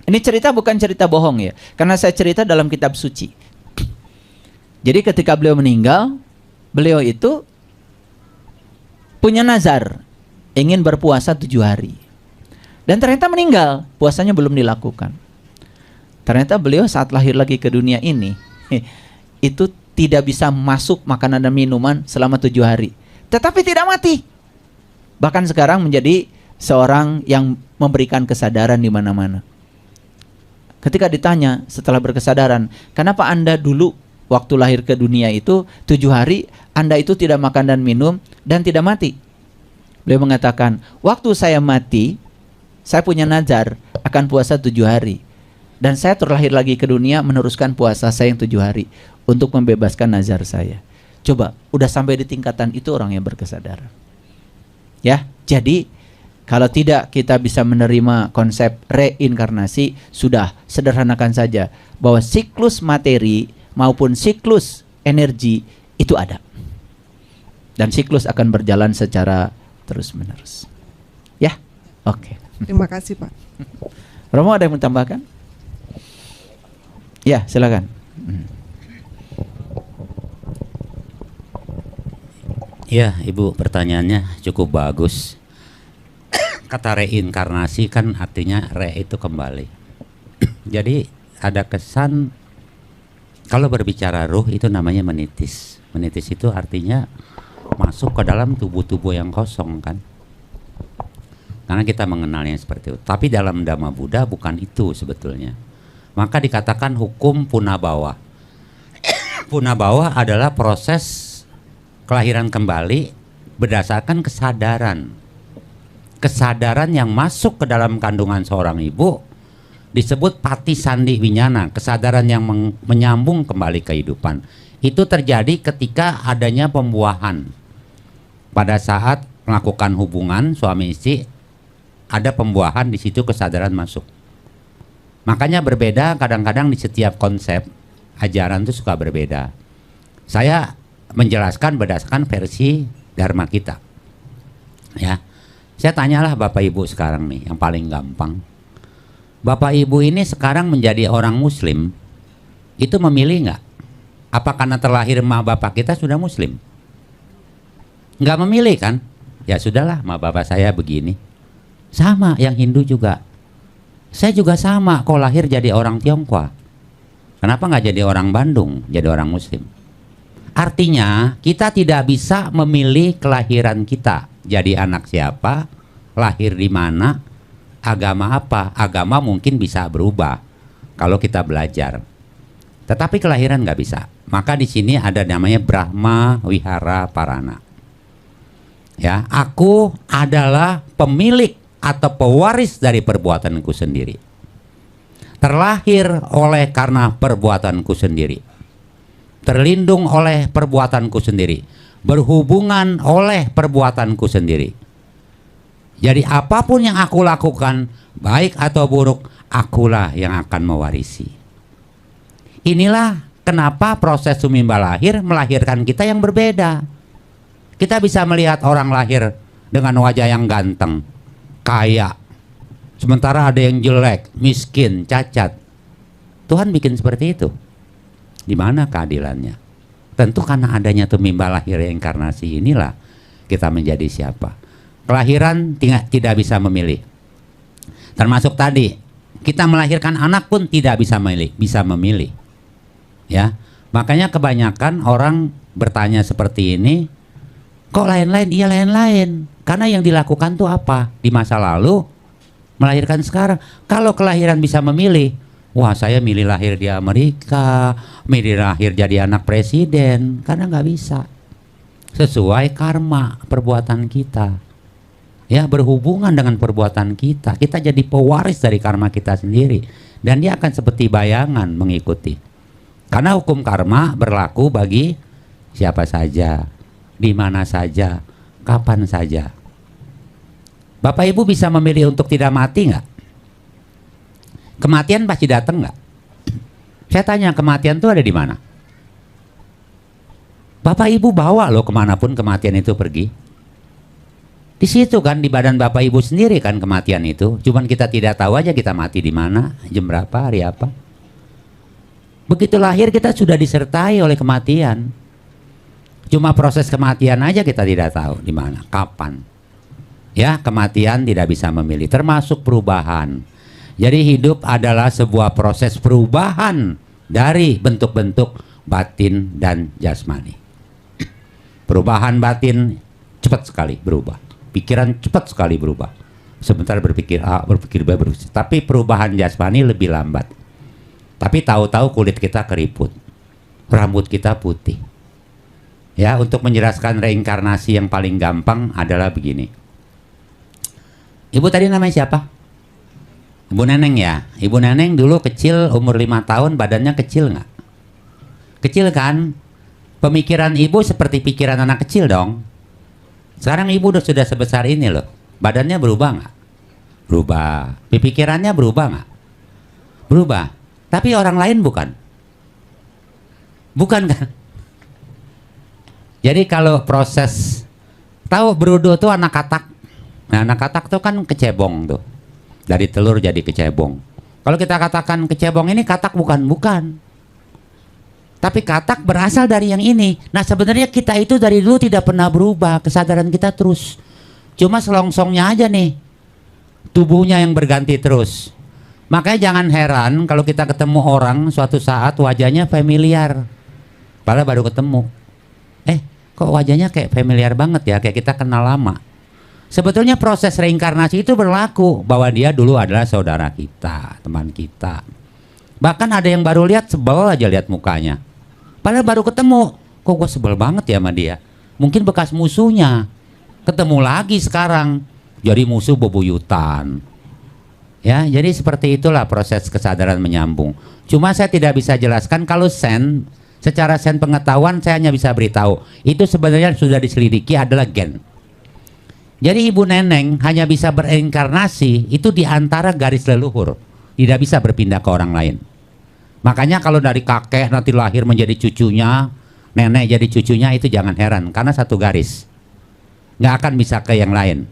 ini cerita bukan cerita bohong ya, karena saya cerita dalam kitab suci. Jadi ketika beliau meninggal, beliau itu punya nazar, ingin berpuasa 7 hari. Dan ternyata meninggal, puasanya belum dilakukan. Ternyata beliau saat lahir lagi ke dunia ini, itu tidak bisa masuk makanan dan minuman selama 7 hari. Tetapi tidak mati. Bahkan sekarang menjadi seorang yang memberikan kesadaran di mana-mana. Ketika ditanya setelah berkesadaran, kenapa Anda dulu waktu lahir ke dunia itu 7 hari Anda itu tidak makan dan minum dan tidak mati? Beliau mengatakan, waktu saya mati, saya punya nazar akan puasa 7 hari. Dan saya terlahir lagi ke dunia meneruskan puasa saya yang 7 hari untuk membebaskan nazar saya. Coba, udah sampai di tingkatan itu orang yang berkesadaran. Ya, jadi kalau tidak kita bisa menerima konsep reinkarnasi, sudah sederhanakan saja bahwa siklus materi maupun siklus energi itu ada. Dan siklus akan berjalan secara terus-menerus. Ya, oke. Terima kasih Pak. Romo ada yang menambahkan? Ya, silakan. Ya, Ibu, pertanyaannya cukup bagus. Kata reinkarnasi kan artinya re itu kembali. Jadi ada kesan kalau berbicara ruh itu namanya menitis. Menitis itu artinya masuk ke dalam tubuh-tubuh yang kosong kan. Karena kita mengenalnya seperti itu. Tapi dalam Dhamma Buddha bukan itu sebetulnya. Maka dikatakan hukum punabawa. Punabawa adalah proses kelahiran kembali berdasarkan kesadaran. kesadaran yang masuk ke dalam kandungan seorang ibu disebut pati sandi winyana, kesadaran yang menyambung kembali kehidupan. Itu terjadi ketika adanya pembuahan. Pada saat melakukan hubungan suami istri, ada pembuahan, di situ kesadaran masuk. Makanya berbeda kadang-kadang di setiap konsep ajaran itu suka berbeda. Saya menjelaskan berdasarkan versi Dharma kita. Ya. Saya tanyalah Bapak Ibu sekarang nih, yang paling gampang. Bapak Ibu ini sekarang menjadi orang Muslim, itu memilih nggak? Apa karena terlahir emak bapak kita sudah Muslim? Nggak memilih kan? Ya sudahlah, emak bapak saya begini. Sama yang Hindu juga. Saya juga sama, kok lahir jadi orang Tionghoa. Kenapa nggak jadi orang Bandung, jadi orang Muslim? Artinya kita tidak bisa memilih kelahiran kita. Jadi anak siapa, lahir di mana, agama apa. Agama mungkin bisa berubah kalau kita belajar. Tetapi kelahiran nggak bisa. Maka di sini ada namanya Brahma Wihara Parana. Ya, aku adalah pemilik atau pewaris dari perbuatanku sendiri. Terlahir oleh karena perbuatanku sendiri. Terlindung oleh perbuatanku sendiri. Berhubungan oleh perbuatanku sendiri. Jadi apapun yang aku lakukan, baik atau buruk, akulah yang akan mewarisi. Inilah kenapa proses sumimba lahir melahirkan kita yang berbeda. Kita bisa melihat orang lahir dengan wajah yang ganteng, kaya, sementara ada yang jelek, miskin, cacat. Tuhan bikin seperti itu. Di mana keadilannya? Tentu karena adanya tumimba lahir reinkarnasi inilah kita menjadi siapa. Kelahiran tidak bisa memilih. Termasuk tadi, kita melahirkan anak pun tidak bisa memilih. Ya, makanya kebanyakan orang bertanya seperti ini, kok lain-lain? Iya lain-lain. Karena yang dilakukan tuh apa? Di masa lalu, melahirkan sekarang. Kalau kelahiran bisa memilih, wah saya milih lahir di Amerika, milih lahir jadi anak presiden. Karena nggak bisa. Sesuai karma perbuatan kita. Ya, berhubungan dengan perbuatan kita. Kita jadi pewaris dari karma kita sendiri. Dan dia akan seperti bayangan mengikuti. Karena hukum karma berlaku bagi siapa saja, di mana saja, kapan saja. Bapak Ibu bisa memilih untuk tidak mati nggak? Kematian pasti datang nggak? Saya tanya, kematian itu ada di mana? Bapak Ibu bawa loh kemanapun kematian itu pergi. Di situ kan, di badan Bapak Ibu sendiri kan kematian itu. Cuman kita tidak tahu aja kita mati di mana, jam berapa, hari apa. Begitu lahir kita sudah disertai oleh kematian. Cuma proses kematian aja kita tidak tahu di mana, kapan. Ya, kematian tidak bisa memilih, termasuk perubahan. Jadi hidup adalah sebuah proses perubahan dari bentuk-bentuk batin dan jasmani. Perubahan batin cepat sekali berubah. Pikiran cepat sekali berubah. Sebentar berpikir A, berpikir B, berpikir. Tapi perubahan jasmani lebih lambat. Tapi tahu-tahu kulit kita keriput, rambut kita putih. Ya, untuk menjelaskan reinkarnasi yang paling gampang adalah begini. Ibu tadi namanya siapa? Ibu Neneng ya. Ibu Neneng dulu kecil, umur 5 tahun, badannya kecil nggak? Kecil kan? Pemikiran ibu seperti pikiran anak kecil dong. Sekarang ibu sudah sebesar ini loh. Badannya berubah nggak? Berubah. Pikirannya berubah nggak? Berubah. Tapi orang lain bukan. Bukan kan? Jadi kalau proses, tahu berudu tuh anak katak. Nah, anak katak tuh kan kecebong tuh. Dari telur jadi kecebong. Kalau kita katakan kecebong ini katak bukan. Tapi katak berasal dari yang ini. Nah, sebenarnya kita itu dari dulu tidak pernah berubah. Kesadaran kita terus. Cuma selongsongnya aja nih. Tubuhnya yang berganti terus. Makanya jangan heran kalau kita ketemu orang suatu saat wajahnya familiar. Padahal baru ketemu. Kok wajahnya kayak familiar banget ya, kayak kita kenal lama. Sebetulnya proses reinkarnasi itu berlaku bahwa dia dulu adalah saudara kita, teman kita. Bahkan ada yang baru lihat sebel aja lihat mukanya. Padahal baru ketemu, kok gue sebel banget ya sama dia. Mungkin bekas musuhnya. Ketemu lagi sekarang. jadi musuh bebuyutan. Ya, jadi seperti itulah proses kesadaran menyambung. Cuma saya tidak bisa jelaskan kalau sen, secara sen pengetahuan saya hanya bisa beritahu. Itu sebenarnya sudah diselidiki adalah gen. Jadi ibu neneng hanya bisa berinkarnasi itu di antara garis leluhur. Tidak bisa berpindah ke orang lain. Makanya kalau dari kakek nanti lahir menjadi cucunya, nenek jadi cucunya, itu jangan heran. Karena satu garis. Nggak akan bisa ke yang lain.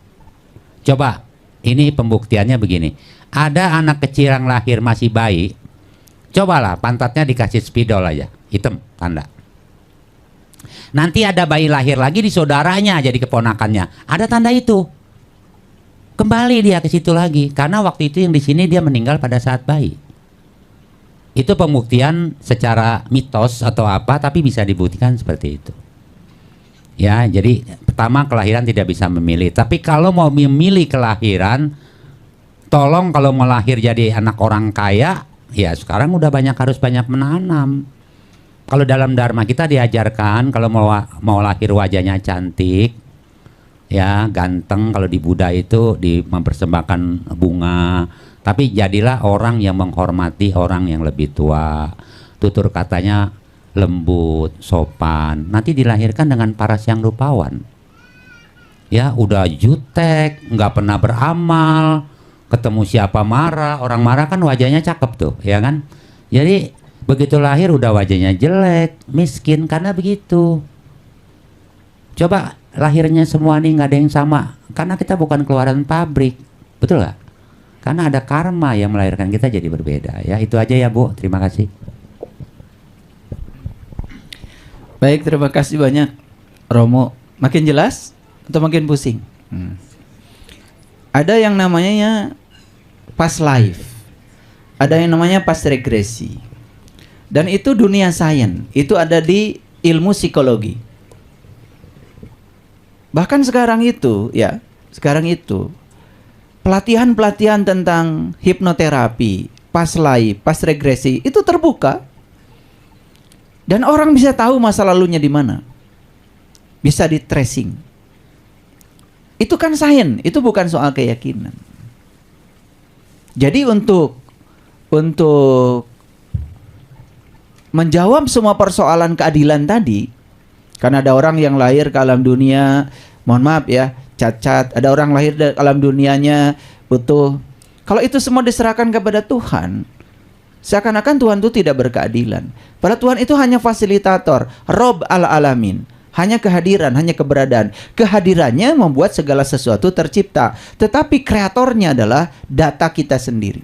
Coba, ini pembuktiannya begini. Ada anak kecil yang lahir masih bayi, cobalah pantatnya dikasih spidol aja, hitam tanda. Nanti ada bayi lahir lagi di saudaranya, jadi keponakannya, ada tanda itu. Kembali dia ke situ lagi, karena waktu itu yang di sini dia meninggal pada saat bayi. Itu pembuktian secara mitos atau apa, tapi bisa dibuktikan seperti itu. Ya, jadi pertama kelahiran tidak bisa memilih, tapi kalau mau memilih kelahiran, tolong kalau mau lahir jadi anak orang kaya, ya sekarang udah harus banyak menanam. Kalau dalam dharma kita diajarkan kalau mau lahir wajahnya cantik, ya ganteng. Kalau di Buddha itu mempersembahkan bunga. Tapi jadilah orang yang menghormati orang yang lebih tua. Tutur katanya lembut, sopan. Nanti dilahirkan dengan paras yang rupawan. Ya udah jutek, nggak pernah beramal. Ketemu siapa marah, orang marah kan wajahnya cakep tuh, ya kan? Jadi begitu lahir udah wajahnya jelek, miskin, karena begitu. Coba lahirnya semua nih nggak ada yang sama, karena kita bukan keluaran pabrik, betul nggak? Karena ada karma yang melahirkan kita jadi berbeda. Ya itu aja ya Bu, terima kasih. Baik, terima kasih banyak Romo. Makin jelas atau makin pusing? Ada yang namanya past life, ada yang namanya past regresi, dan itu dunia sains, itu ada di ilmu psikologi. Bahkan sekarang itu pelatihan-pelatihan tentang hipnoterapi, past life, past regresi itu terbuka, dan orang bisa tahu masa lalunya di mana, bisa di tracing. Itu kan sains, itu bukan soal keyakinan. Jadi untuk menjawab semua persoalan keadilan tadi, karena ada orang yang lahir ke alam dunia, mohon maaf ya, cacat, ada orang lahir ke alam dunianya utuh. Kalau itu semua diserahkan kepada Tuhan, seakan-akan Tuhan itu tidak berkeadilan. Padahal Tuhan itu hanya fasilitator, Rob al-alamin. Hanya kehadiran, hanya keberadaan. Kehadirannya membuat segala sesuatu tercipta. Tetapi kreatornya adalah data kita sendiri.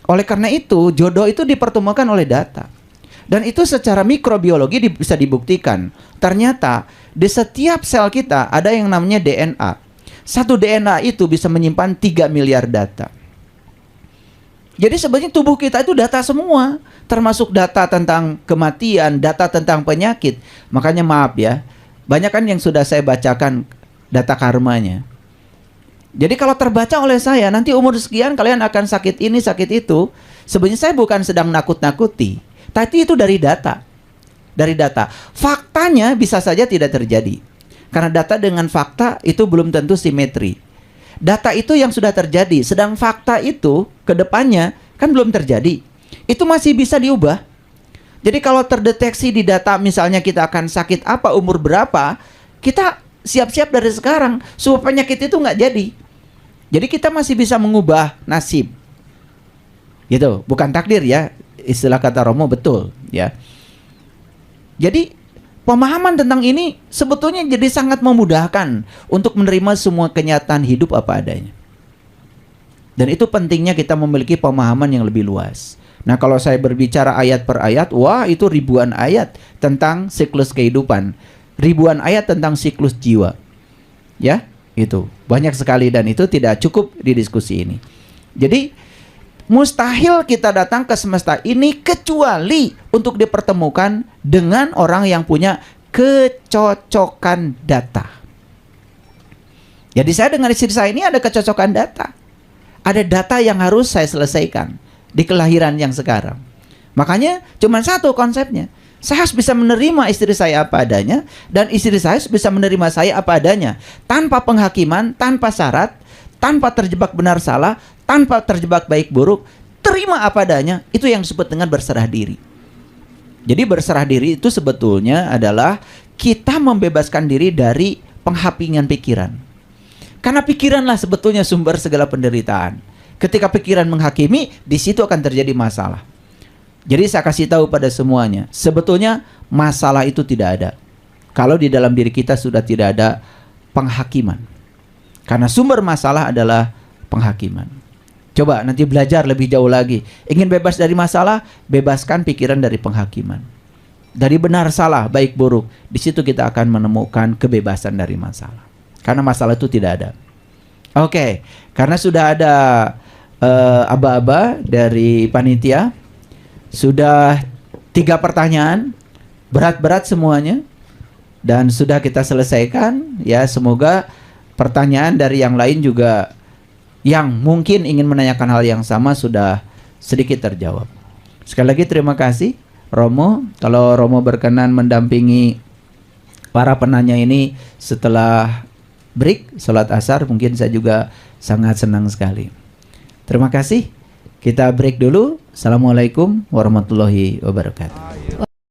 Oleh karena itu, jodoh itu dipertemukan oleh data. Dan itu secara mikrobiologi bisa dibuktikan. Ternyata di setiap sel kita ada yang namanya DNA. Satu DNA itu bisa menyimpan 3 miliar data. Jadi sebenarnya tubuh kita itu data semua, termasuk data tentang kematian, data tentang penyakit. Makanya maaf ya, banyak kan yang sudah saya bacakan data karmanya. Jadi kalau terbaca oleh saya, nanti umur sekian kalian akan sakit ini, sakit itu. Sebenarnya saya bukan sedang nakut-nakuti, tapi itu dari data. Dari data. Faktanya bisa saja tidak terjadi. Karena data dengan fakta itu belum tentu simetri. Data itu yang sudah terjadi, sedang fakta itu ke depannya kan belum terjadi. Itu masih bisa diubah. Jadi kalau terdeteksi di data misalnya kita akan sakit apa, umur berapa, kita siap-siap dari sekarang supaya penyakit itu nggak jadi. Jadi kita masih bisa mengubah nasib. Gitu, bukan takdir ya. Istilah kata Romo betul ya. Jadi pemahaman tentang ini sebetulnya jadi sangat memudahkan untuk menerima semua kenyataan hidup apa adanya. Dan itu pentingnya kita memiliki pemahaman yang lebih luas. Nah, kalau saya berbicara ayat per ayat, wah itu ribuan ayat tentang siklus kehidupan. Ribuan ayat tentang siklus jiwa. Ya, itu. Banyak sekali dan itu tidak cukup di diskusi ini. Jadi, mustahil kita datang ke semesta ini kecuali untuk dipertemukan dengan orang yang punya kecocokan data. Jadi saya dengan istri saya ini ada kecocokan data. Ada data yang harus saya selesaikan di kelahiran yang sekarang. Makanya cuma satu konsepnya. Saya harus bisa menerima istri saya apa adanya, dan istri saya bisa menerima saya apa adanya, tanpa penghakiman, tanpa syarat, tanpa terjebak benar salah, tanpa terjebak baik buruk, terima apa adanya, itu yang disebut dengan berserah diri. Jadi berserah diri itu sebetulnya adalah kita membebaskan diri dari penghakiman pikiran. Karena pikiranlah sebetulnya sumber segala penderitaan. Ketika pikiran menghakimi, di situ akan terjadi masalah. Jadi saya kasih tahu pada semuanya, sebetulnya masalah itu tidak ada kalau di dalam diri kita sudah tidak ada penghakiman. Karena sumber masalah adalah penghakiman. Coba nanti belajar lebih jauh lagi. Ingin bebas dari masalah, bebaskan pikiran dari penghakiman. Dari benar salah, baik buruk. Di situ kita akan menemukan kebebasan dari masalah. Karena masalah itu tidak ada. Oke, karena sudah ada aba-aba dari panitia, sudah 3 pertanyaan, berat-berat semuanya, dan sudah kita selesaikan. Ya, semoga pertanyaan dari yang lain juga yang mungkin ingin menanyakan hal yang sama sudah sedikit terjawab. Sekali lagi terima kasih Romo. Kalau Romo berkenan mendampingi para penanya ini setelah break sholat asar, mungkin saya juga sangat senang sekali. Terima kasih. Kita break dulu. Assalamualaikum warahmatullahi wabarakatuh.